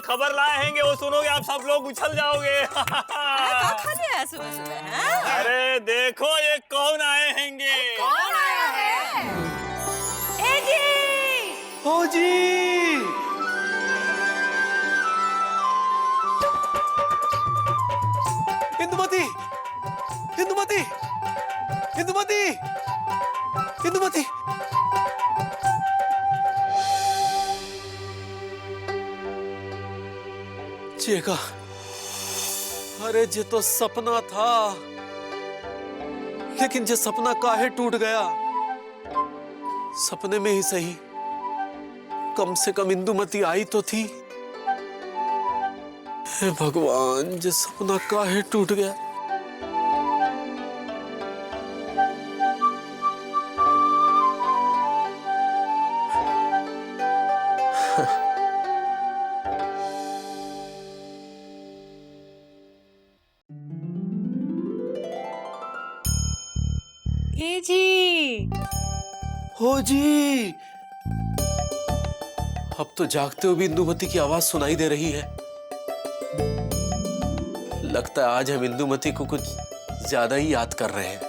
खबर लाए हैंगे, वो सुनोगे आप सब लोग उछल जाओगे। सुबह सुबह। अरे देखो ये कौन आए हैंगे। कौन आया है? ए जी! ओ जी! इंदुमती! इंदुमती! इंदुमती! इंदुमती! चेका, अरे ये तो सपना था, लेकिन ये सपना काहे टूट गया? सपने में ही सही, कम से कम इंदुमती आई तो थी। हे भगवान, ये सपना काहे टूट गया? ए जी! हो जी! अब तो जागते हुए भी इंदुमती की आवाज सुनाई दे रही है। लगता है आज हम इंदुमती को कुछ ज्यादा ही याद कर रहे हैं।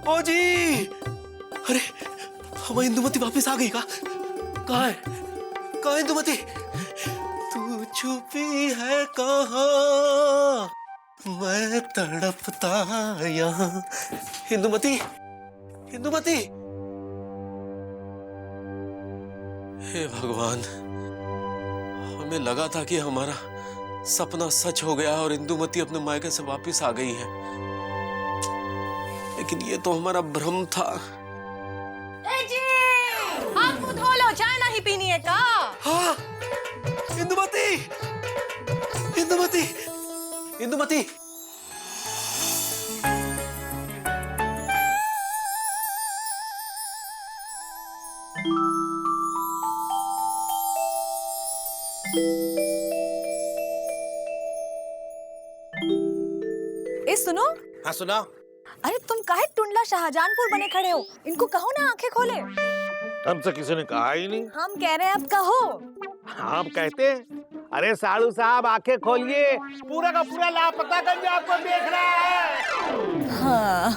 ओ जी! अरे हमारी इंदुमती वापस आ गई का? कहाँ है? कहाँ है इंदुमती? तू छुपी है कहाँ? मैं तड़पता यहाँ। इंदुमती! इंदुमती! हे भगवान, हमें लगा था कि हमारा सपना सच हो गया और इंदुमती अपने मायके से वापस आ गई है, लेकिन ये तो हमारा भ्रम था। ए जी! हाथ मुंह धो लो, चाय नहीं पीनी है का? हाँ, इंदुमती! इंदुमती! इंदुमती! ए सुनो। हाँ सुना। अरे तुम काहे टुंडला शाहजहानपुर बने खड़े हो? इनको कहो ना आंखें खोले। हमसे किसी ने कहा ही नहीं। हम कह रहे हैं अब कहो। हम कहते हैं, अरे साड़ू साहब आंखें खोलिए, पूरा का पूरा लापता गंज आपको देख रहा है। हाँ।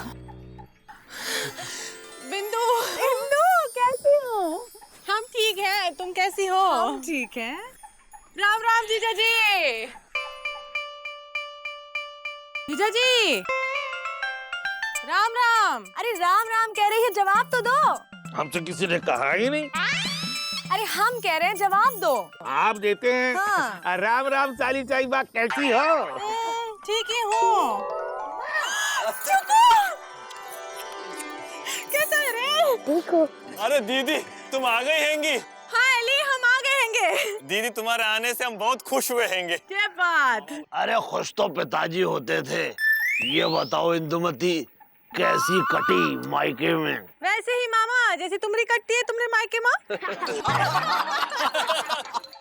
बिंदु, इंदु कैसी हो? हम ठीक हैं, तुम कैसी हो? हम ठीक हैं। राम राम जीजा जी। जीजा जी, राम राम। अरे राम राम कह रही है, जवाब तो दो। हमसे किसी ने कहा ही नहीं। अरे हम कह रहे हैं, जवाब दो। आप देते हैं। हाँ। राम राम साली चाई बात कैसी हो? ठीक ही हूँ। कैसा है रे? देखो। अरे दीदी तुम आ गई हैंगी। हाँ एली, हम आ गए हैंगे। दीदी तुम्हारे आने से हम बहुत खुश हुए हैंगे। क्या बात? अरे खुश तो पिताजी होते थे। ये बताओ इंदुमती कैसी कटी मायके में? वैसे ही मामा, जैसे तुम्हारी कटती है तुमने मायके माँ।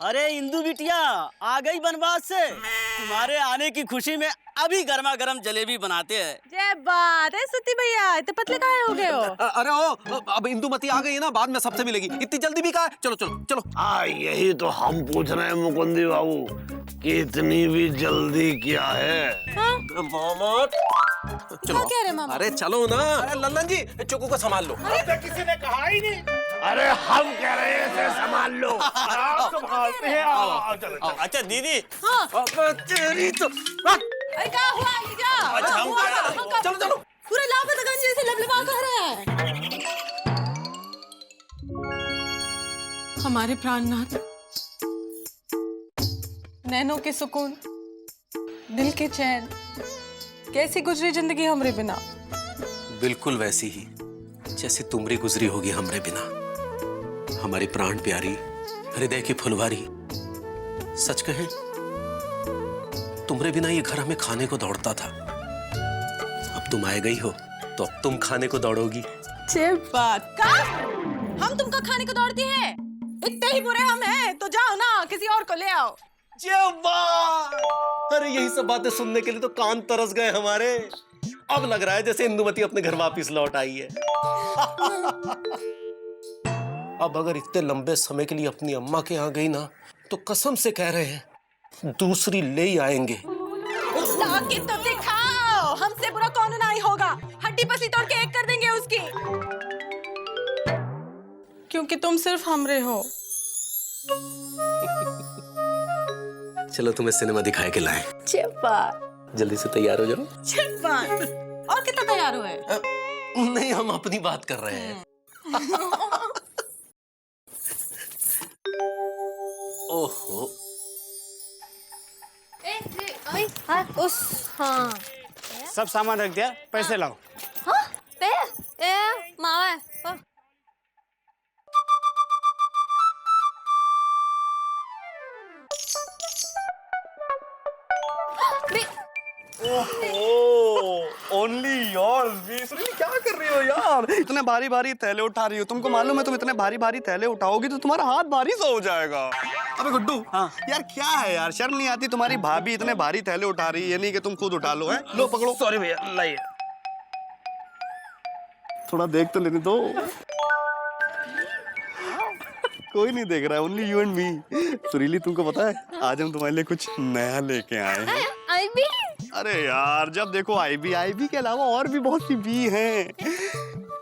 अरे इंदु बिटिया आ गई बनवास से। तुम्हारे आने की खुशी में अभी गर्मा गर्म जलेबी बनाते हैं। क्या बात है सुती भैया, इतने पतले काहे हो गए हो? अरे ओ, अब इंदुमती आ गई है ना, बाद में सबसे मिलेगी। इतनी जल्दी भी कहाँ है? चलो चलो चलो। यही तो हम पूछ रहे हैं मुकुंदी बाबू कि इतनी भी जल्दी क्या है? हाँ? मामा चलो। क्या कह रहे मामा? अरे चलो ना। अरे लल्लन जी, चुकू को संभाल लो। किसी ने कहा ही नहीं। अरे हम कह रहे हैं इसे संभाल लो। आप संभालते हैं। आओ चलो। अच्छा दीदी। हाँ। तेरी तो अरे क्या हुआ जीजा? अच्छा हम हुआ कह क्या? चलो चलो। पूरे लापता जैसे लबलबा कह रहा है। हमारे प्राणनाथ, नैनों के सुकून, दिल के चैन, कैसी गुजरी जिंदगी हमरे बिना? बिल्कुल वैसी ही जैसे तुमरी गुजरी होगी हमरे बिना। हमारी प्राण प्यारी, हृदय की फुलवारी, सच कहें, तुम्हारे बिना ये घर हमें खाने को दौड़ता था। अब तुम आए गई हो तो अब तुम खाने को दौड़ोगी। बात का हम तुमको खाने को दौड़ती है? इतने ही बुरे हम हैं तो जाओ ना, किसी और को ले आओ। अरे यही सब बातें सुनने के लिए तो कान तरस गए हमारे। अब लग रहा है जैसे इंदुमती अपने घर वापस लौट आई है। अब अगर इतने लंबे समय के लिए अपनी अम्मा के यहाँ गई ना, तो कसम से कह रहे हैं दूसरी ले ही आएंगे। लाके तो दिखाओ, हमसे बुरा कौन नहीं होगा। हड्डी पसली तोड़ के एक कर देंगे उसकी। क्योंकि तुम सिर्फ हमरे हो। चलो तुम्हें सिनेमा दिखाए के लाए। जल्दी से तैयार हो जाओ। और कितना तैयार हुए? नहीं, हम अपनी बात कर रहे हैं। ओहो, हाँ सब सामान रख दिया, पैसे लाओ। हाँ पे ए मावा ओनली योर्स। क्या कर रही हो यार? इतने भारी भारी थैले उठा रही हो। तुमको मालूम है तुम इतने भारी भारी थैले उठाओगी तो तुम्हारा हाथ भारी सा हो जाएगा। अबे गुड्डू, हाँ यार क्या है यार, शर्म नहीं आती? तुम्हारी भाभी इतने भारी थैले उठा रही है, ये नहीं कि तुम खुद उठा लो। है लो पकड़ो। सॉरी भैया, लाइए। थोड़ा देख तो लेने दो। कोई नहीं देख रहा है, ओनली यू एंड मी। सुरीली, तुमको पता है आज हम तुम्हारे लिए कुछ नया लेके आए हैं। आईबी? अरे यार, जब देखो आईबी के अलावा और भी बहुत सी बी हैं।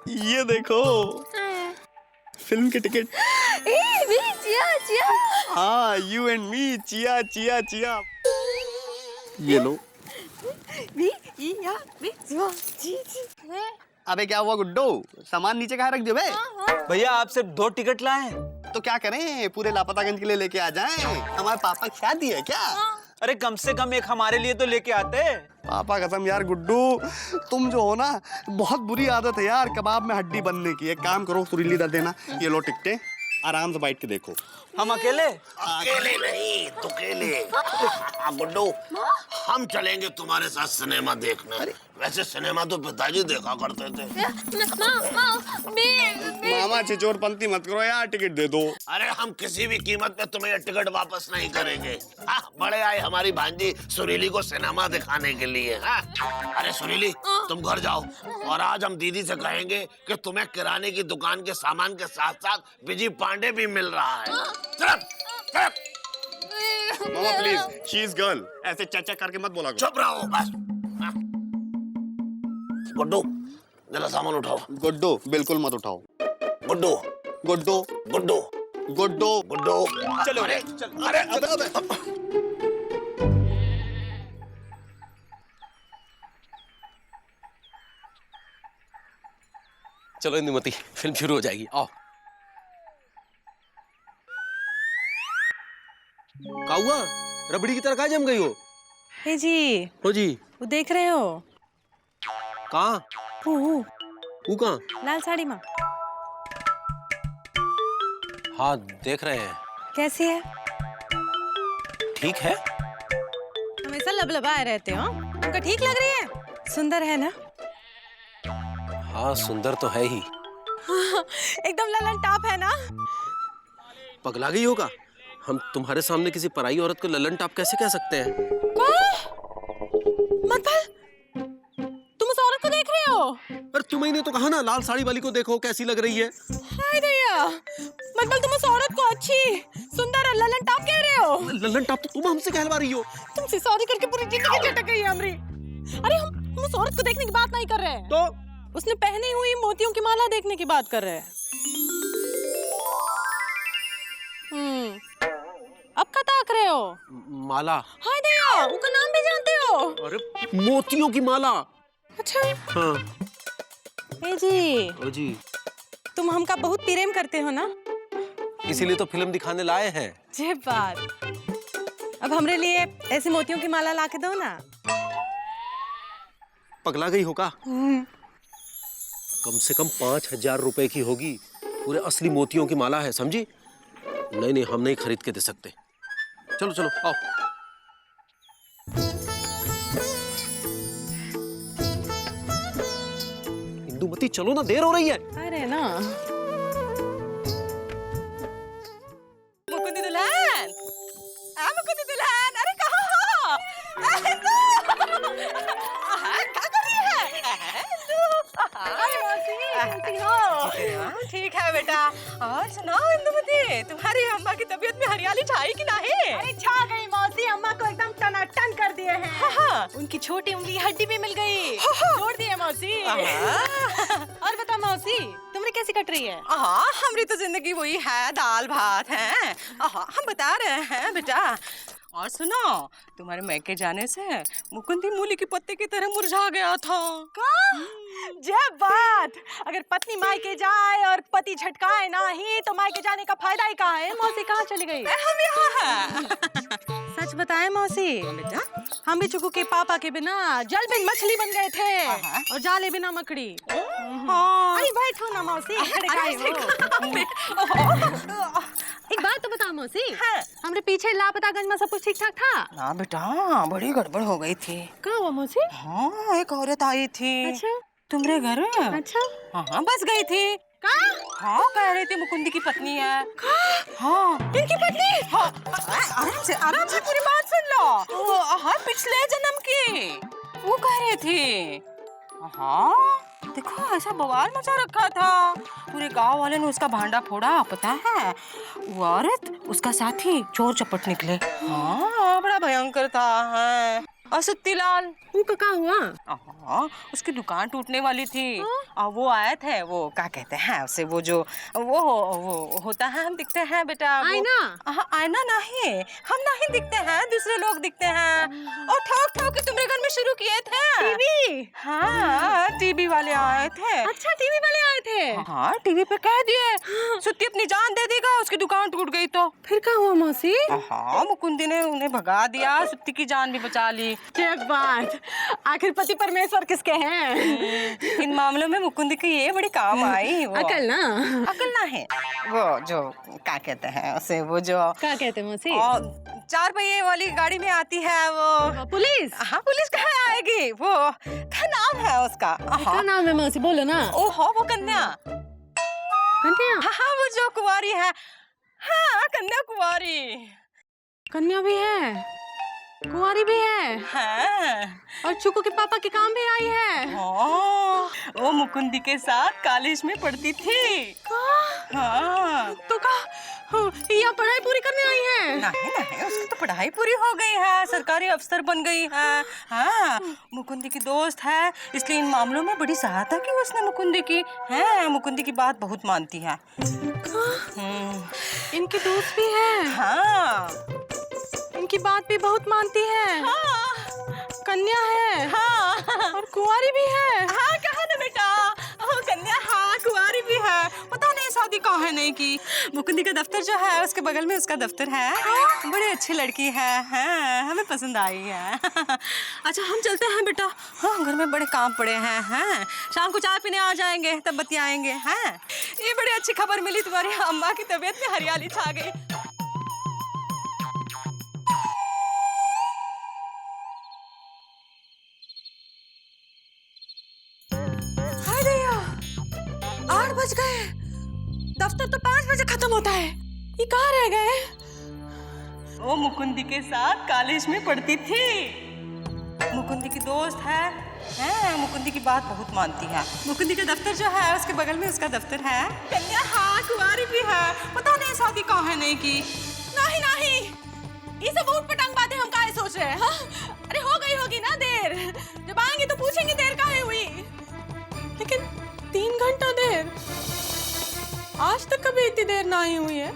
ये देखो, फिल्म के टिकट। चिया हाँ, you and me, chia chia chia. ये लो। अबे क्या हुआ गुड्डो, सामान नीचे कहाँ रख दियो बे? भैया आप सिर्फ 2 टिकट लाए हैं। तो क्या करें, पूरे लापतागंज के लिए लेके आ जाएं? हमारे पापा की शादी है क्या? अरे कम से कम एक हमारे लिए तो लेके आते। पापा कसम यार गुड्डू, तुम जो हो ना, बहुत बुरी आदत है यार कबाब में हड्डी बनने की। एक काम करो, सुरीली दे देना, ये लो टिकटें, आराम से बैठ के देखो। हम अकेले? अकेले नहीं, तुकेले। गुड्डू, हम चलेंगे तुम्हारे साथ सिनेमा देखने। वैसे सिनेमा तो पिताजी देखा करते थे। मामा छिचोरपंती मत करो यार, टिकट दे दो। अरे हम किसी भी कीमत पे तुम्हें ये टिकट वापस नहीं करेंगे। हाँ, बड़े आए हमारी भांजी सुरीली को सिनेमा दिखाने के लिए। हाँ? अरे सुरीली, तुम घर जाओ और आज हम दीदी से कहेंगे कि तुम्हें किराने की दुकान के सामान के साथ साथ विजय पांडे भी मिल रहा है। मामा प्लीज, शी इज गर्ल, ऐसे चाचा करके मत बोला करो। चुप रहो बस। हाँ? गुड्डू, जरा सामान उठाओ। गुड्डू, बिल्कुल मत उठाओ। गुड्डू, गुड्डू, गुड्डू, गुड्डू, गुड्डू। चलो। अरे अबे। चलो इंदुमती, फिल्म शुरू हो जाएगी, आओ। का हुआ? रबड़ी की तरह कहाँ जम गई हो? हे जी, हो जी, वो देख रहे हो? कहाँ? वो कहाँ? लाल साड़ी में। हाँ देख रहे हैं। कैसी है? ठीक है। हमेशा लबलबाए रहते हो, उनका ठीक लग रही है? सुंदर है ना? हाँ सुंदर तो है ही। एकदम ललन टॉप है ना? पगला गई होगा, हम तुम्हारे सामने किसी पराई औरत को ललन टॉप कैसे कह सकते हैं? मतलब तुम उस औरत को देख रहे हो? पर तुम्हें ने तो कहा ना, लाल साड़ी वाली को देखो कैसी लग रही है। हाय दया, मतलब तुम उस औरत को अच्छी, सुंदर और ललन टॉप कह रहे हो? ललन टॉप तो तुम हमसे कहलवा रही हो। तुमसे शादी करके पूरी जिंदगी चटक गई है हमारी। अरे हम उस औरत को देखने की बात नहीं कर रहे हैं, तो उसने पहनी हुई मोतियों की माला देखने की बात कर रहे हैं। अब क्या ताक रहे हो? माला। हाय दया, उसका नाम भी जानते हो? अरे मोतियों की माला। अच्छा। हाँ। ए जी, ओ जी, तुम हमका बहुत प्रेम करते हो ना? इसीलिए तो फिल्म दिखाने लाए हैं। जे बात। अब हमरे लिए ऐसे मोतियों की माला ला के दो ना। पगला गई होगा? कम से कम 5,000 रुपए की होगी। पूरे असली मोतियों की माला है, समझी? नहीं नहीं, हम नहीं खरीद के दे सकते। चलो चलो आओ। इंदुमती चलो ना, देर हो रही है। अरे ना मुकुंदी दुल्हन, मुकुंदी दुल्हन, अरे कहाँ हो? क्या कर रही है? कैसी हो? ठीक है बेटा। और सुनाओ इंदुमती, तुम्हारी अम्मा की तबीयत में हरियाली छाई कि नहीं? अरे छा गई मौसी, अम्मा को एकदम टनाटन कर दिए हैं। उनकी छोटी उंगली हड्डी भी मिल गई, जोड़ दिए मौसी। और बता मौसी, तुम्हारी कैसी कट रही है? हमारी तो जिंदगी वही है, दाल भात है। हम बता रहे हैं बेटा। और सुनो, तुम्हारे मैके जाने से मुकुंदी मूली के पत्ते की तरह मुरझा गया था। जब बात, अगर पत्नी मायके जाए और पति झटकाए ना ही तो मायके जाने का फायदा ही कहाँ है? मौसी कहाँ चली गई? हम यहाँ हैं। सच बताए मौसी, बेटा, हम भी चुकू के पापा के बिना जल बिन मछली बन गए थे और जाले बिना मकड़ी। अरे बैठो ना मौसी। एक बात तो बता मौसी, हमरे पीछे लापतागंज में सब कुछ ठीक ठाक था? ना बेटा, बड़ी गड़बड़ हो गई थी। क्या हुआ मौसी? हाँ, एक औरत आई थी। अच्छा तुम्हारे घर में? अच्छा। हाँ, बस गई थी। हाँ, कह रही थी मुकुंदी की पत्नी है। हाँ, इनकी पत्नी? हाँ, आराम से पूरी बात सुन लो। वो हाँ, पिछले जन्म की वो कह रही थी। हाँ, देखो ऐसा बवाल मचा रखा था, पूरे गांव वाले ने उसका भांडा फोड़ा। पता है, वो औरत उसका साथी चोर चपट निकले। हाँ, बड़ा भयंकर था। है और सुत्तीलाल, वो का हुआ? हाँ, उसकी दुकान टूटने वाली थी। वो आए थे, वो क्या कहते हैं उसे, वो जो वो होता है, हम दिखते हैं बेटा। आईना? हाँ, आईना नहीं, हम नहीं दिखते हैं, दूसरे लोग दिखते हैं। और ठोक ठोक के तुम्हारे घर में शुरू किए थे। टीवी? हाँ, टीवी वाले आए थे। अच्छा, टीवी वाले आए थे? हाँ, टीवी पे कह दिए सुत्ती अपनी जान दे देगा, उसकी दुकान टूट गई तो। फिर क्या हुआ मौसी? हाँ, मुकुंदी ने उन्हें भगा दिया, सुत्ती की जान भी बचा ली। एक बात, आखिर पति परमेश्वर किसके हैं? इन मामलों में मुकुंदी की ये बड़ी काम आई। वो अकल ना? अकल ना है, वो जो क्या कहते हैं उसे, वो जो क्या कहते हैं मौसी? 4 पहिए वाली गाड़ी में आती है वो। पुलिस? हाँ, पुलिस कहाँ आएगी? वो क्या नाम है उसका? क्या नाम है मौसी, बोलो ना। ओहो, वो कन्या। कन्या? हाँ, वो जो कुंवारी है। हाँ, कन्या कुंवारी। कन्या भी है, कुंवारी भी है। हाँ। और चुकू के पापा के काम भी आई है। वो मुकुंदी के साथ कॉलेज में पढ़ती थी। हाँ। तो यहाँ पढ़ाई पूरी करने आई है? नहीं, उसकी तो पढ़ाई पूरी हो गई है, सरकारी अफसर बन गई है। हाँ, मुकुंदी की दोस्त है, इसलिए इन मामलों में बड़ी सहायता की उसने मुकुंदी की। है, मुकुंदी की बात बहुत मानती है। इनकी दोस्त भी है? हाँ, इनकी बात भी बहुत मानती है। हाँ, कन्या है। हाँ, और कुंवारी भी है। हाँ, कहा ना बेटा, कन्या, हाँ, कुंवारी भी है। पता नहीं शादी कहाँ है नहीं की। मुकुंदी का दफ्तर जो है उसके बगल में उसका दफ्तर है। बड़ी अच्छी लड़की है। हाँ, हमें पसंद आई है। अच्छा, हम चलते हैं बेटा। हाँ, घर में बड़े काम पड़े हैं। हाँ, शाम को चाय पीने आ जाएंगे, तब बतियाएंगे। हाँ, ये बड़ी अच्छी खबर मिली, तुम्हारी अम्मा की तबीयत में हरियाली छा गई। हाय दैया, 8 बज गए। दफ्तर तो 5 बजे खत्म होता है। ये कहाँ रह गए? वो मुकुंदी के साथ कॉलेज में पढ़ती थी। मुकुंदी की दोस्त है। मुकुंदी की बात बहुत मानती है। मुकुंदी का दफ्तर जो है उसके बगल में उसका दफ्तर है। कन्या, हाँ, कुंवारी भी है। पता नहीं शादी कहाँ है नहीं की। नहीं, ये सब ऊट पटांग बातें हम काहे सोच रहे हैं? हाँ? अरे हो गई होगी ना देर, जब आएंगे तो पूछेंगे देर काहे हुई। लेकिन 3 घंटा देर, आज तक कभी इतनी देर ना ही हुई है।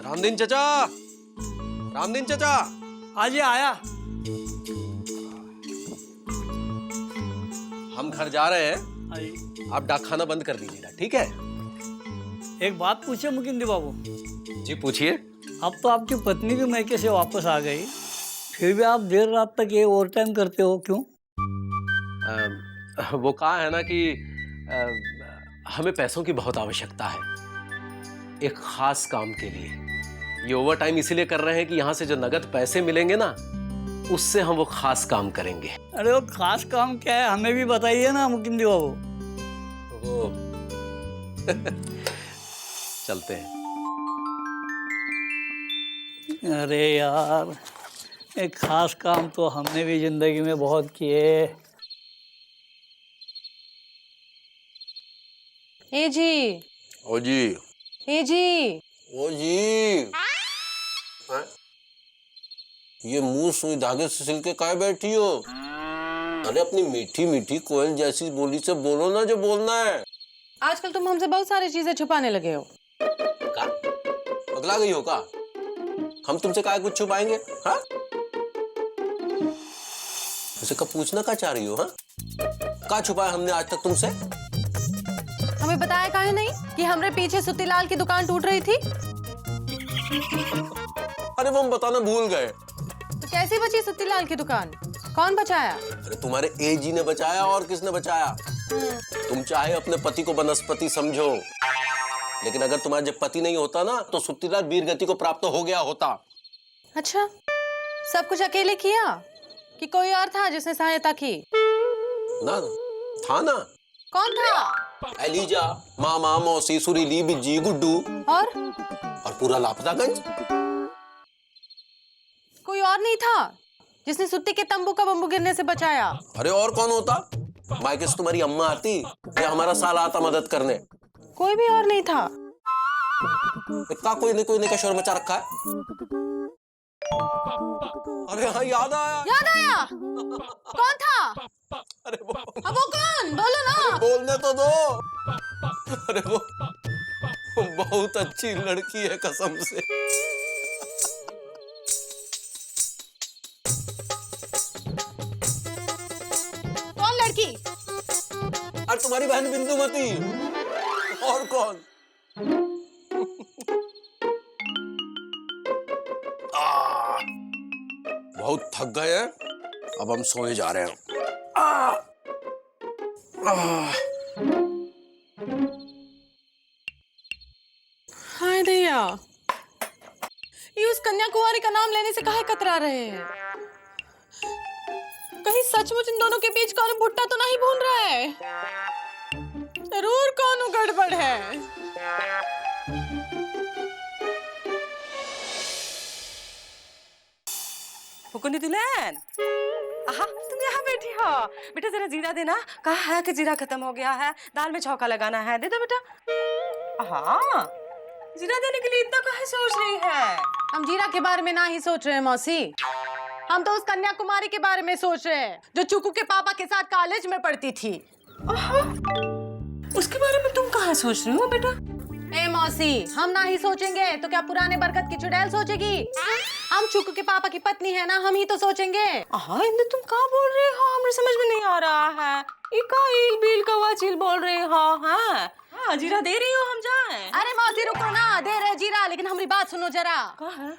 रामदीन चचा, रामदीन चचा। आज आया। हम घर जा रहे हैं, आप डाक खाना बंद कर दीजिएगा, ठीक है? एक बात पूछे मुकुंदी बाबू? जी पूछिए। अब तो आपकी पत्नी भी मैके से वापस आ गई, फिर भी आप देर रात तक ये ओवर टाइम करते हो, क्यों? वो कहा है ना कि हमें पैसों की बहुत आवश्यकता है एक खास काम के लिए। ये ओवर टाइम इसीलिए कर रहे हैं कि यहाँ से जो नगद पैसे मिलेंगे ना उससे हम वो खास काम करेंगे। अरे वो खास काम क्या है हमें भी बताइए ना मुकिंदी बाबू। वो चलते हैं। अरे यार एक खास काम तो हमने भी जिंदगी में बहुत किए। ए जी, ओ जी, ए जी, ओ जी। हाँ? ये मुंह सुई धागे से सिल के काहे बैठी हो? अरे अपनी मीठी मीठी कोयल जैसी बोली से बोलो ना जो बोलना है। आजकल तुम हमसे बहुत सारी चीजें छुपाने लगे हो। का? पगला गई हो का? हम तुमसे काहे कुछ छुपाएंगे? हाँ? मुझसे कब पूछना का चाह रही हो? हाँ? का छुपाया हमने आज तक तुमसे? हमें बताया काहे नहीं कि हमरे पीछे सुतीलाल की दुकान टूट रही थी? अरे वो हम बताना भूल गए। तो कैसी बची सुतीलाल की दुकान? कौन बचाया? अरे तुम्हारे एजी ने बचाया और किसने बचाया? तुम चाहे अपने पति को वनस्पति समझो, लेकिन अगर तुम्हारा जब पति नहीं होता ना तो सुतीलाल वीरगति को प्राप्त हो गया होता। अच्छा, सब कुछ अकेले किया कि कोई और था जिसने सहायता की? ना था ना। कौन था? एलिजा, मामा, मौसी, सुरीली, बिज्जी, गुड्डू और पूरा लापतागंज। कोई और नहीं था जिसने सुत्ती के तंबू का बम्बू गिरने से बचाया? अरे और कौन होता? मायके से तुम्हारी अम्मा आती या हमारा साला आता मदद करने? कोई भी और नहीं था? इतना कोई नहीं का शोर मचा रखा है। अरे हाँ याद आया। याद आया? कौन था? अरे वो कौन? बोलो ना। बोलने तो दो। अरे वो बहुत अच्छी लड़की है कसम से। कौन लड़की? और तुम्हारी बहन बिंदुमती। और कौन? बहुत थक गए हैं, अब हम सोने जा रहे हैं। हाय दैया, ये उस कन्याकुमारी का नाम लेने से काहे कतरा रहे हैं? कहीं सचमुच इन दोनों के बीच कौन भुट्टा तो नहीं भून रहा है? जरूर कौन गड़बड़ है। मुकुंदी दुल्हन, आहा तुम यहाँ बैठी हो। बेटा जरा जीरा देना। कहा है कि जीरा खत्म हो गया है, दाल में छौंका लगाना है। दे दो बेटा। हाँ, जीरा देने के लिए इतना काहे सोच रही है? हम जीरा के बारे में ना ही सोच रहे हैं मौसी, हम तो उस कन्याकुमारी के बारे में सोच रहे हैं जो चुकू के पापा के साथ कॉलेज में पढ़ती थी। उसके बारे में तुम कहाँ सोच रही हो बेटा? ए मौसी, हम ना ही सोचेंगे तो क्या पुराने बरगद की चुड़ैल सोचेगी? हम चुकू के पापा की पत्नी है ना, हम ही तो सोचेंगे। हाँ इंदु तुम कहाँ बोल रहे हो? हमें समझ में नहीं आ रहा है। इल बिल कवा चिल बोल रहे हो? हाँ जीरा दे रही हो, हम जाएं? अरे मौसी रुको ना, दे रहे जीरा, लेकिन हमारी बात सुनो जरा।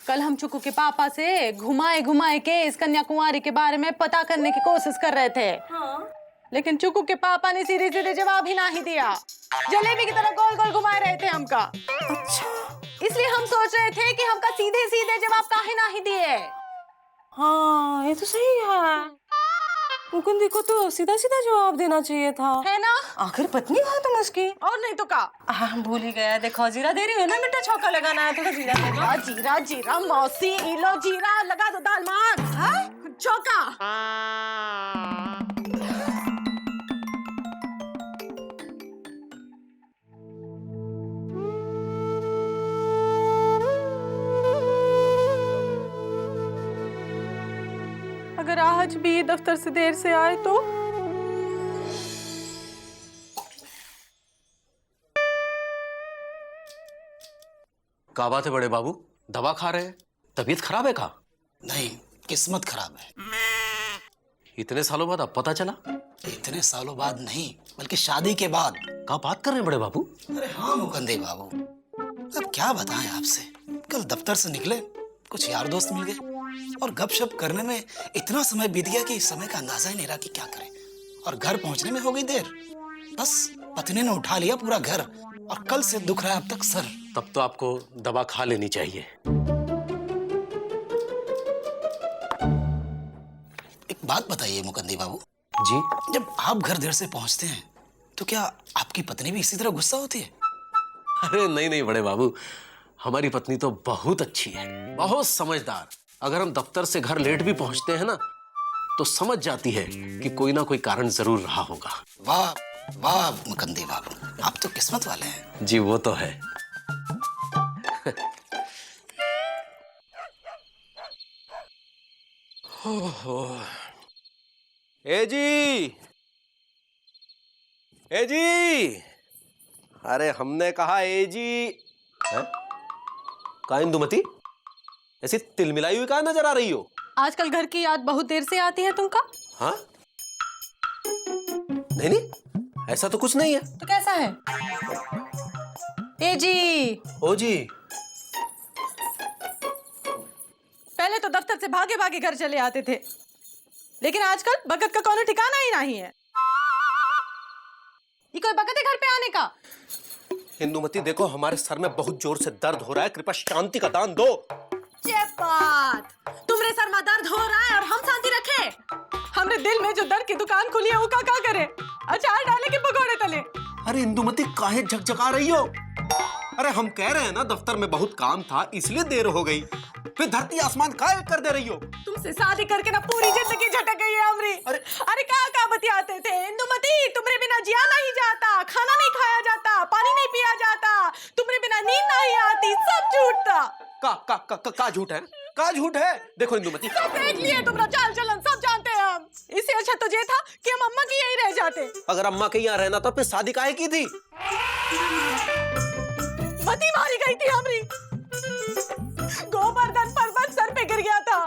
कल हम चुकू के पापा से घुमाए घुमाए के इस कन्याकुमारी के बारे में पता करने की कोशिश कर रहे थे। हाँ? लेकिन चुकू के पापा ने सीधे सीधे जवाब ही ना ही दिया, जलेबी की तरह गोल गोल घुमा रहे थे हमका। अच्छा, इसलिए हम सोच रहे थे कि हमका सीधे सीधे जवाब काहे ना ही दिए। हाँ ये तो सही है। मुकुंदी को तो सीधा सीधा जवाब देना चाहिए था, है ना? आखिर पत्नी हो तुम उसकी। और नहीं तो का। हम भूल ही गया। देखो जीरा दे रही हो ना बेटा, छौंका लगाना है, थोड़ा जीरा दे दो। जीरा जीरा मौसी, इलो जीरा लगा दो, दाल मार चौका। अगर आज भी दफ्तर से देर से आए तो? क्या बात है बड़े बाबू, दवा खा रहे हैं? तबीयत खराब है का? नहीं, किस्मत खराब है। इतने सालों बाद अब पता चला? इतने सालों बाद नहीं, बल्कि शादी के बाद। क्या बात कर रहे हैं बड़े बाबू? अरे हाँ मुकुंदी बाबू, अब क्या बताएं आपसे। कल दफ्तर से निकले, कुछ यार दोस्त मिल गए और गपशप करने में इतना समय बीत गया कि इस समय का अंदाजा ही नहीं रहा कि क्या करें। और घर पहुंचने में हो गई देर। बस पत्नी ने उठा लिया पूरा घर और कल से दुख रहा है अब तक सर। तब तो आपको दवा खा लेनी चाहिए। एक बात बताइए मुकंदी बाबू जी? जब आप घर देर से पहुंचते हैं तो क्या आपकी पत्नी भी इसी तरह गुस्सा होती है? अरे नहीं नहीं बड़े बाबू, हमारी पत्नी तो बहुत अच्छी है, बहुत समझदार। अगर हम दफ्तर से घर लेट भी पहुंचते हैं ना तो समझ जाती है कि कोई ना कोई कारण जरूर रहा होगा। वाह वाह मुकंदी बाबू, आप तो किस्मत वाले हैं। जी वो तो है। ए जी, ए जी, अरे हमने कहा ए जी। का इंदुमती, ऐसी तिलमिलाई हुई कहाँ नजर आ रही हो? आजकल घर की याद बहुत देर से आती है तुमका? हाँ? नहीं नहीं, ऐसा तो कुछ नहीं है। तो कैसा है? ए जी। ओ जी। पहले तो दफ्तर से भागे भागे घर चले आते थे, लेकिन आजकल बकत का कोनो ठिकाना ही नहीं है। ये कोई बकत है घर पे आने का? इंदुमती देखो, हमारे सर में बहुत जोर से दर्द हो रहा है, कृपया शांति का दान दो। ये बात, तुम्हारे सर में दर्द हो रहा है और हम शांति रखे? हमने दिल में जो दर्द की दुकान खुली है वो क्या करे? अचार डाले के पकौड़े तले? अरे इंदुमती काहे झकझका रही हो? अरे हम कह रहे हैं ना दफ्तर में बहुत काम था इसलिए देर हो गई, फिर धरती आसमान काहे कर दे रही हो? तुमसे शादी करके ना पूरी जिंदगी झटक गई है हमरी। अरे क्या बतियाते थे इंदुमती, तुम्हारे बिना जिया नहीं जाता, खाना नहीं खाया जाता, पानी नहीं पिया जाता, तुम्हारे बिना नींद नहीं आती, सब झूठ था। का झूठ है? का झूठ है? देखो इंदुमती, सब देख लिए तुम्हारा चाल चलन, सब जानते हैं हम। इससे अच्छा तो ये था कि हम अम्मा की यही रह जाते। अगर अम्मा के यहाँ रहना तो फिर शादी काहे की थी? मती मारी गई थी हमरी, गोवर्धन पर्वत सर पे गिर गया था।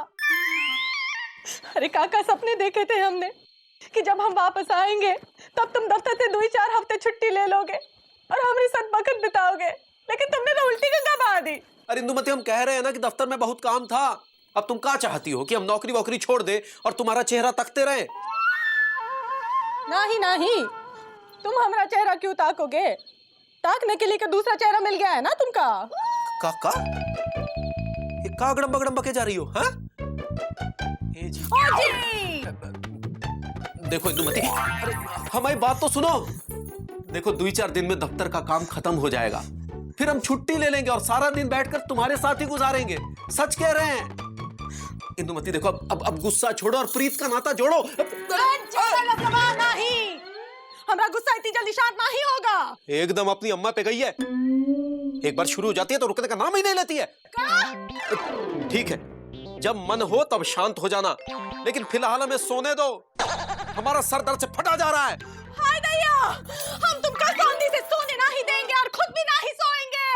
अरे काका सपने देखे थे हमने कि जब हम वापस आएंगे तब तुम दफ्तर से 2-4 हफ्ते छुट्टी ले लोगे और हमारे साथ वक्त बिताओगे, लेकिन तुमने तो उल्टी गंगा बहा दी। अरे इंदुमती हम कह रहे हैं ना कि दफ्तर में बहुत काम था। अब तुम क्या चाहती हो कि हम नौकरी वोकरी छोड़ दे और तुम्हारा चेहरा तकते रहे? नहीं नहीं, तुम हमारा चेहरा क्यों ताकोगे? ताकने के लिए दूसरा चेहरा मिल गया है ना तुमका। का? ये का गड़म बगड़म बके जा रही हो? हाँ? ओ जी। देखो इंदुमती, हमारी बात तो सुनो। देखो 2-4 दिन में दफ्तर का काम खत्म हो जाएगा, फिर हम छुट्टी ले लेंगे और सारा दिन बैठकर तुम्हारे साथ ही गुजारेंगे। सच कह रहे हैं। इंदुमती देखो, अब गुस्सा छोड़ो और प्रीत का नाता जोड़ो। नहीं, हमारा गुस्सा इतनी जल्दी शांत नहीं होगा। एकदम अपनी अम्मा पे गई है, एक बार शुरू हो जाती है तो रुकने का नाम ही नहीं लेती है। ठीक है, जब मन हो तब शांत हो जाना, लेकिन फिलहाल हमें सोने दो, हमारा सर दर्द से फटा जा रहा है। हाय दैया, हम तुमको शांति से सोने नहीं देंगे और खुद भी नहीं सोएंगे।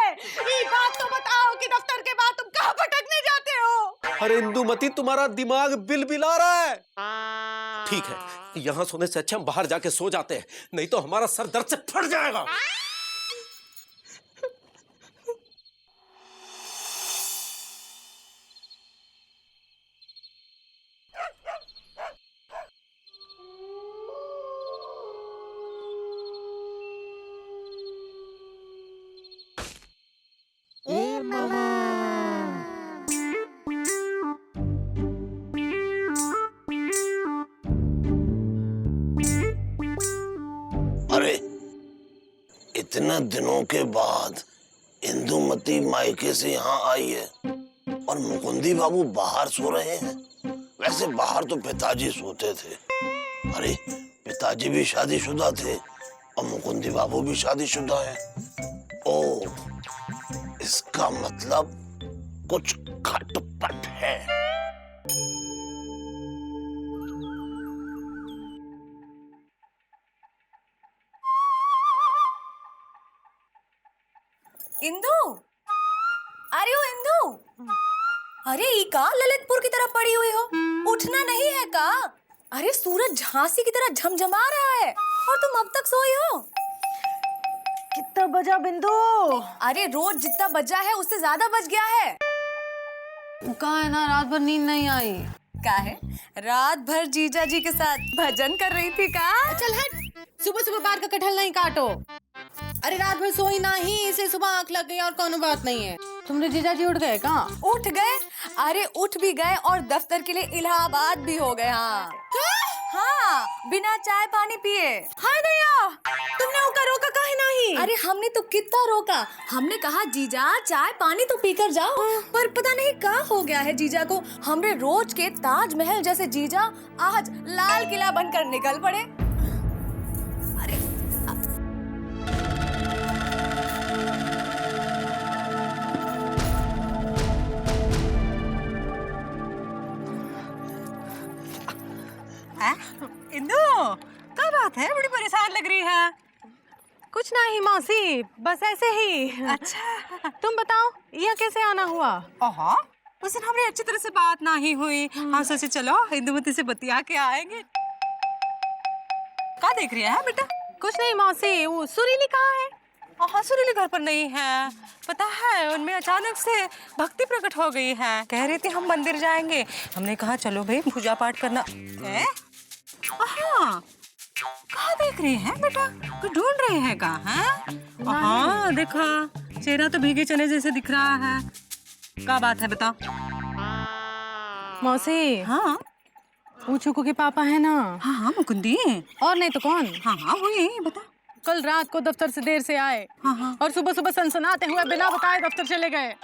ये बात तो बताओ कि दफ्तर के बाद तुम कहाँ भटकने जाते हो? अरे इंदुमती, तुम्हारा दिमाग बिलबिला रहा है। ठीक है, यहाँ सोने से अच्छा हम बाहर जाके सो जाते हैं, नहीं तो हमारा सर दर्द से फट जाएगा। अरे इतने दिनों के बाद इंदुमती मायके से यहाँ आई है और मुकुंदी बाबू बाहर सो रहे हैं। वैसे बाहर तो पिताजी सोते थे। अरे पिताजी भी शादीशुदा थे और मुकुंदी बाबू भी शादीशुदा है। ओ, इसका मतलब कुछ खटपट है। इंदु, अरे ओ इंदु, अरे ई का ललितपुर की तरफ पड़ी हुई हो, उठना नहीं है का? अरे सूरज झांसी की तरह झमझमा रहा है और तुम अब तक सोई हो। कितना बजा बिंदु? अरे रोज जितना बजा है उससे ज्यादा बज गया है। कहा है ना, रात भर नींद नहीं आई। क्या है, रात भर जीजा जी के साथ भजन कर रही थी का? चल हट, सुबह सुबह बाहर का कटहल नहीं काटो। अरे रात भर सोई ना ही, इसे सुबह आंख लग गई और कोनो बात नहीं है। तुमने जीजा जी उठ गए का? उठ गए? अरे उठ भी गए और दफ्तर के लिए इलाहाबाद भी हो गए। हाँ हाँ, बिना चाय पानी पिए। हाय दया, तुमने उनका रोका काहे नहीं? अरे हमने तो कितना रोका, हमने कहा जीजा चाय पानी तो पीकर जाओ, पर पता नहीं क्या हो गया है जीजा को। हमरे रोज के ताजमहल जैसे जीजा आज लाल किला बनकर निकल पड़े। इंदु, क्या बात है, बड़ी परेशान लग रही है। कुछ नहीं मौसी, बस ऐसे ही। अच्छा, तुम बताओ यहाँ कैसे आना हुआ? ओहो, उस दिन हमारी अच्छी तरह से बात ना ही हुई। हाँ सोचे चलो इंदुमती से बतिया के आएंगे। क्या देख रही है बेटा? कुछ नहीं मौसी, वो सुरीली कहाँ है? हाँ सुरीली घर पर नहीं है। पता है उनमें अचानक से भक्ति प्रकट हो गई है। कह रही थी हम मंदिर जाएंगे। हमने कहा चलो भाई पूजा पाठ करना है। हाँ, कहाँ देख रही है बेटा? कुछ ढूंढ रहे हैं कहाँ? हाँ देखा, चेहरा तो भीगे चने जैसे दिख रहा है। क्या बात है बताओ मौसी। हाँ वो चुकू के पापा है ना? हाँ हाँ मुकुंदी। और नहीं तो कौन? हाँ हाँ वही बता। कल रात को दफ्तर से देर से आए। हाँ। और सुबह सुबह सनसनाते हुए बिना बताए दफ्तर चले गए।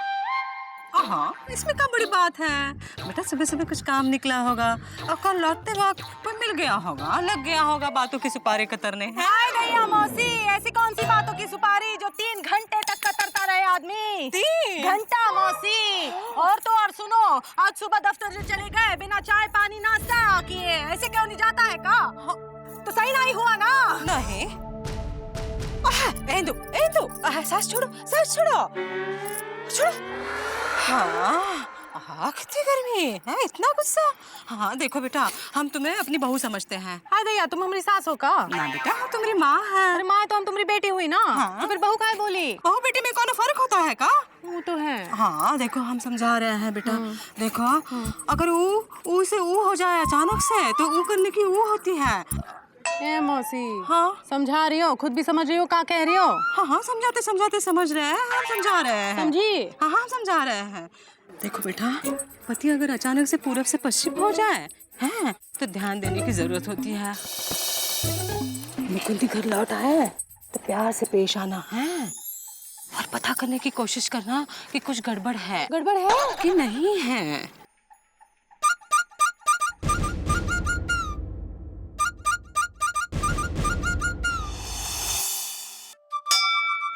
हाँ, इसमें क्या बड़ी बात है बेटा? सुबह सुबह कुछ काम निकला होगा और कल लौटते वक्त कोई मिल गया होगा, लग गया होगा बातों की सुपारी कतरने। हाय गैया मौसी, ऐसी कौन सी बातों की सुपारी जो 3 घंटे तक कतरता रहे आदमी? 3 घंटा मौसी। और तो और सुनो, आज सुबह दफ्तर से चले गए बिना चाय पानी नाश्ता किए। ऐसे क्यों नहीं जाता है का? तो सही नहीं हुआ ना? नहीं सांस छोड़ो, सांस छोड़ो, छोड़ो। हाँ कितनी गर्मी है, इतना गुस्सा। हाँ देखो बेटा, हम तुम्हें अपनी बहू समझते हैं। हाय दैया, तुम हमारी सास हो का? ना बेटा, हम तुम्हारी माँ है। अरे माँ तो हम तुम्हारी बेटी हुई ना। हाँ। तो फिर बहू काहे बोली? बहू बेटी में कौन फर्क होता है का? वो तो है। हाँ देखो हम समझा रहे हैं बेटा। देखो अगर ऊ से ऊ हो जाए अचानक से तो ऊ करने की ऊ होती है। ए मौसी, हाँ समझा रही हो, खुद भी समझ रही हो क्या कह रही हो? हाँ समझाते समझाते समझ रहे हैं, हम समझा रहे हैं। समझी? हाँ हम समझा रहे हैं। देखो बेटा, पति अगर अचानक से पूरब से पश्चिम हो जाए हैं तो ध्यान देने की जरूरत होती है। मुकुंदी घर लौट आए तो प्यार से पेश आना है और पता करने की कोशिश करना कि कुछ गड़बड़ है। गड़बड़ है कि नहीं है।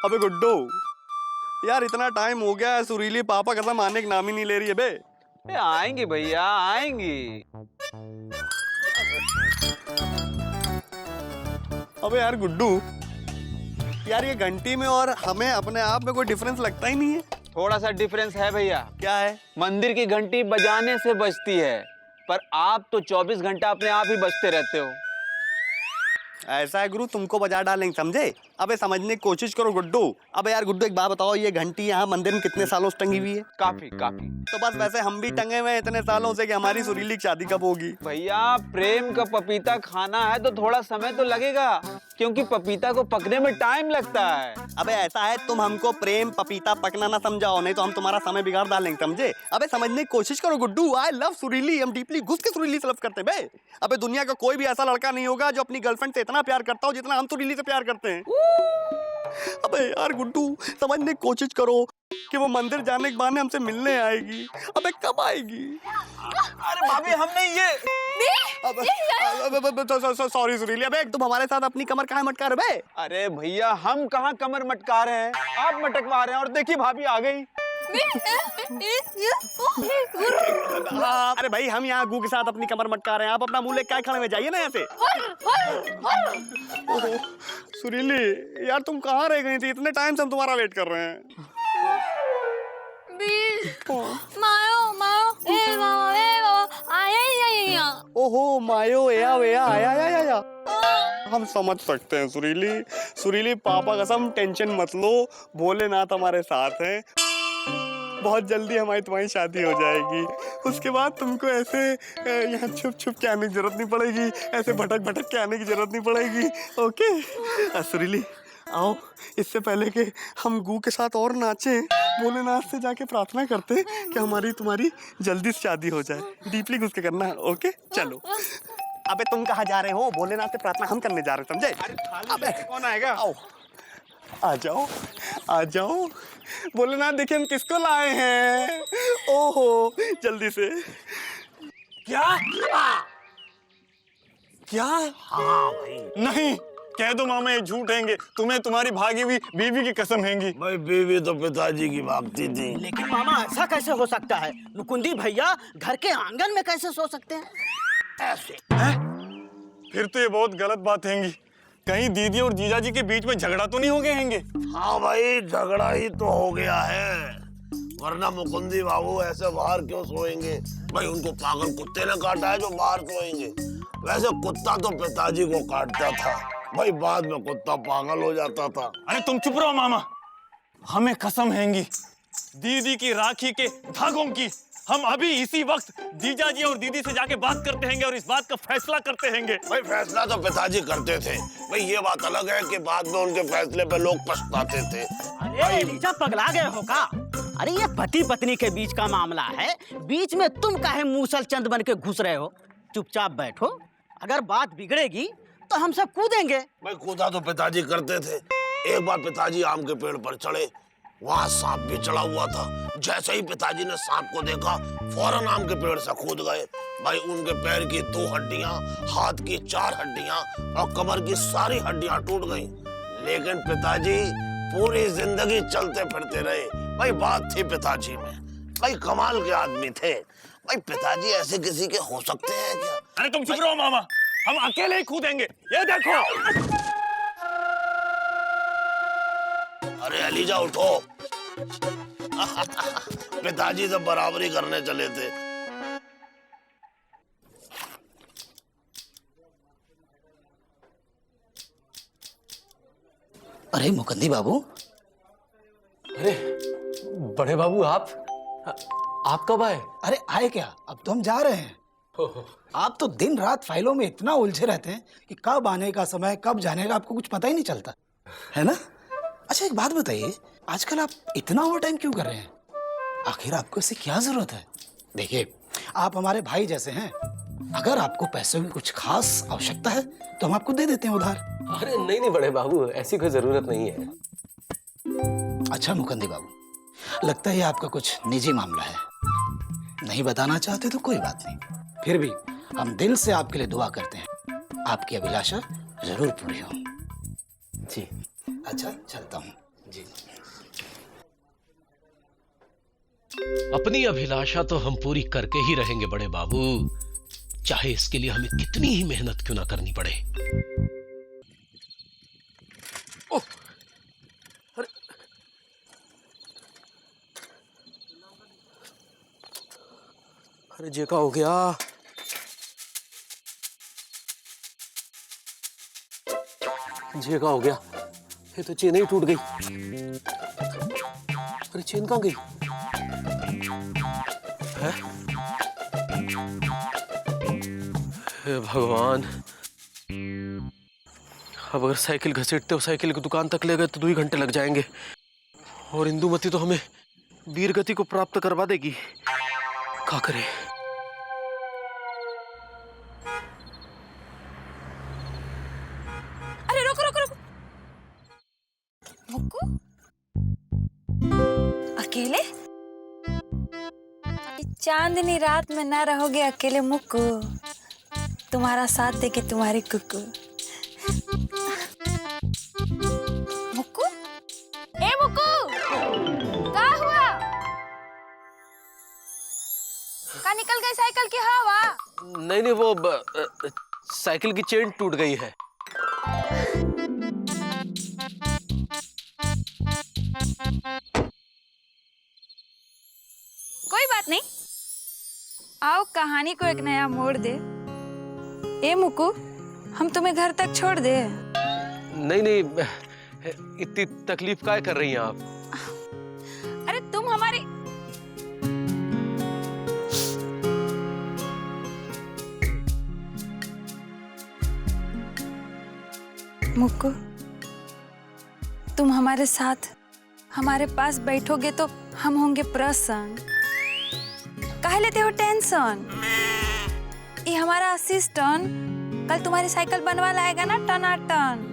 अबे गुड्डू, यार इतना टाइम हो गया है, सुरीली पापा कसम आने का नाम ही नहीं ले रही है बे। आएंगी भैया आएंगी। अबे यार गुड्डू, यार ये घंटी में और हमें अपने आप में कोई डिफरेंस लगता ही नहीं है। थोड़ा सा डिफरेंस है भैया। क्या है? मंदिर की घंटी बजाने से बजती है, पर आप तो 24 घंटा अपने आप ही बजते रहते हो। ऐसा है गुरु, तुमको बजा डालेंगे समझे। अबे समझने की कोशिश करो गुड्डू। अबे यार गुड्डू एक बात बताओ, ये घंटी यहाँ मंदिर में कितने सालों से टंगी हुई है? काफी काफी। तो बस वैसे हम भी टंगे हुए हैं इतने सालों से कि हमारी सुरीली की शादी कब होगी। भैया प्रेम का पपीता खाना है तो थोड़ा समय तो लगेगा, क्योंकि पपीता को पकने में टाइम लगता है। अबे ऐसा है, तुम हमको प्रेम पपीता पकना ना समझाओ, नहीं तो हम तुम्हारा समय बिगाड़ डालेंगे समझे। अबे समझने की कोशिश करो गुड्डू। आई लव सुरीली, हम डीपली घुस के सुरीली से लव करते बे। अबे दुनिया का कोई भी ऐसा लड़का नहीं होगा जो अपनी गर्लफ्रेंड से इतना प्यार करता हो जितना हम सुरीली से प्यार करते हैं। अबे यार गुड्डू, समझने की कोशिश करो कि वो मंदिर जाने के बहाने हमसे मिलने आएगी। अबे कब आएगी? अरे भाभी हमने ये सॉरी सुरीली, अबे तुम हमारे साथ अपनी कमर काहे मटका रहे बे? अरे भैया हम कहाँ कमर मटका रहे हैं, आप मटकवा रहे हैं। और देखिए भाभी आ गई। अरे भाई हम यहाँ गू के साथ अपनी कमर मटका रहे हैं, आप अपना मुंह लेके क्या खड़े में जाइए ना यहाँ से। सुरीली यार तुम कहाँ रह गई थी? इतने टाइम से हम तुम्हारा वेट कर रहे हैं। ओहो मायो एया वेया आया। हम समझ सकते हैं सुरीली। पापा कसम टेंशन मत लो, भोलेनाथ हमारे साथ हैं। बहुत जल्दी हमारी तुम्हारी शादी हो जाएगी। उसके बाद तुमको ऐसे यहाँ छुप छुप के आने की जरूरत नहीं पड़ेगी, ऐसे भटक भटक के आने की जरूरत नहीं पड़ेगी। ओके सुरीली, आओ इससे पहले कि हम गू के साथ और नाचें, भोलेनाथ से जाके प्रार्थना करते हैं कि हमारी तुम्हारी जल्दी से शादी हो जाए। डीपली घुस के करना है। ओके चलो। अबे तुम कहाँ जा रहे हो? भोलेनाथ से प्रार्थना हम करने जा रहे हैं, समझे? अबे कौन आएगा? आओ आ जाओ आ जाओ। भोलेनाथ देखिए हम किसको लाए हैं। ओहो जल्दी से। क्या क्या? हाँ भाई। नहीं, कह दो मामा, ये झूठ हैंगे। तुम्हें तुम्हारी भागी हुई बीवी की कसम हैंगी। भाई बीवी तो पिताजी की भागती थी। लेकिन मामा ऐसा कैसे हो सकता है? मुकुंदी भैया घर के आंगन में कैसे सो सकते हैं? ऐसे फिर तो ये बहुत गलत बात हैंगी। कहीं दीदी और जीजाजी के बीच में झगड़ा तो नहीं हो गए हैंगे? हाँ भाई, झगड़ा ही तो हो गया है, वरना मुकुंदी बाबू ऐसे बाहर क्यों सोएंगे? भाई उनको पागल कुत्ते ने काटा है जो बाहर सोएंगे। वैसे कुत्ता तो पिताजी को काटता था भाई, बाद में कुत्ता पागल हो जाता था। अरे तुम चुप रहो मामा। हमें कसम हैंगी दीदी की राखी के धागों की। हम अभी इसी वक्त जीजाजी और दीदी से जाके बात करते हैंगे और इस बात का फैसला करते हैंगे। भाई फैसला तो पिताजी करते थे भाई, ये बात अलग है कि बाद में उनके फैसले पे लोग पछताते थे। अरे लीजा पगला गए हो का? अरे ये पति पत्नी के बीच का मामला है, बीच में तुम काहे मूसल चंद बन के घुस रहे हो? चुपचाप बैठो, अगर बात बिगड़ेगी तो हम सब कूदेंगे। भाई कूदा तो पिताजी करते थे। एक बार पिताजी आम के पेड़ पर चढ़े, वहाँ सांप भी चढ़ा हुआ था। जैसे ही पिताजी ने सांप को देखा, फौरन आम के पेड़ से कूद गए। भाई उनके पैर की 2 हड्डियां, हाथ की 4 हड्डियां और कमर की सारी हड्डियां टूट गईं। लेकिन पिताजी पूरी जिंदगी चलते फिरते रहे। भाई बात थी पिताजी में। भाई कमाल के आदमी थे। भाई पिताजी ऐसे किसी के हो सकते हैं क्या? अरे तुम चुप रहो मामा, हम अकेले ही कूदेंगे। ये देखो। अरे अलीजा उठो। पिताजी से बराबरी करने चले थे। अरे मुकंदी बाबू। अरे बड़े बाबू, आप कब आए? अरे आए क्या, अब तो हम जा रहे हैं। आप तो दिन रात फाइलों में इतना उलझे रहते हैं कि कब आने का समय कब जाने का आपको कुछ पता ही नहीं चलता है ना। अच्छा एक बात बताइए, आजकल आप इतना ओवर टाइम क्यों कर रहे हैं? आखिर आपको इससे क्या जरूरत है? देखिए आप हमारे भाई जैसे हैं, अगर आपको पैसों की कुछ खास आवश्यकता है तो हम आपको दे देते हैं उधार। अरे नहीं नहीं बड़े बाबू, ऐसी कोई जरूरत नहीं है। अच्छा मुकंदी बाबू, लगता है ये आपका कुछ निजी मामला है, नहीं बताना चाहते तो कोई बात नहीं। फिर भी हम दिल से आपके लिए दुआ करते हैं, आपकी अभिलाषा जरूर पूरी हो। जी अच्छा चलता हूँ जी। अपनी अभिलाषा तो हम पूरी करके ही रहेंगे बड़े बाबू, चाहे इसके लिए हमें कितनी ही मेहनत क्यों ना करनी पड़े। ओह, अरे जे का हो गया? जे का हो गया? ये तो चेन ही टूट गई। अरे चेन कहाँ गई? है? हे भगवान, अब अगर साइकिल घसीटते हो साइकिल की दुकान तक ले गए तो 2 ही घंटे लग जाएंगे, और इंदुमती तो हमें वीर गति को प्राप्त करवा देगी। क्या करें? अरे रुको रुको रुको। मुक्कू अकेले? चांदनी रात में ना रहोगे अकेले मुक्कू, तुम्हारा साथ देके तुम्हारी कुक्कू। मुक्कू? ए मुक्कू, क्या हुआ? का निकल गई साइकिल की हवा? नहीं नहीं, वो साइकिल की चेन टूट गई है। कोई बात नहीं, आओ कहानी को एक नया मोड़ दे। ए मुक्कू, हम तुम्हें घर तक छोड़ दे? नहीं नहीं, इतनी तकलीफ काय कर रही हैं आप? अरे तुम हमारे मुक्कू, तुम हमारे साथ हमारे पास बैठोगे तो हम होंगे प्रसन्न। काहे लेते हो टेंशन? ये हमारा असिस्टेंट कल तुम्हारी साइकिल बनवा लाएगा ना टनाटन।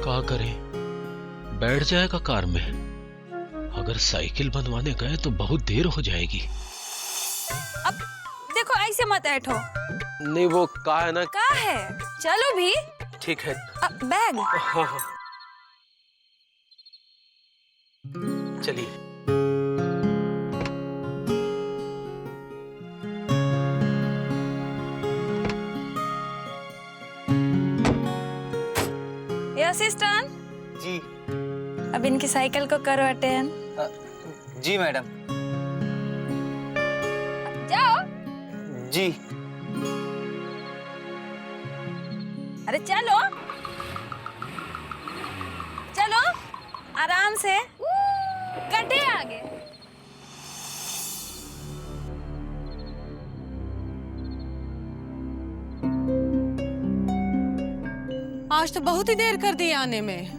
क्या करे, बैठ जाएगा कार में। अगर साइकिल बनवाने गए तो बहुत देर हो जाएगी। अब देखो ऐसे मत ऐठो। नहीं वो का है ना। का है, चलो भी। ठीक है। बैग। हाँ हाँ चलिए। ये असिस्टेंट जी। अब इनकी साइकिल को करो अटेंड। जी मैडम। जाओ। जी। अरे चलो चलो आराम से, गड्ढे आगे। आज तो बहुत ही देर कर दी आने में।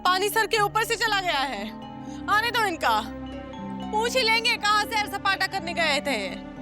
पानी सर के ऊपर से चला गया है। आने दो इनका, पूछ ही लेंगे कहाँ सैर सपाटा करने गए थे।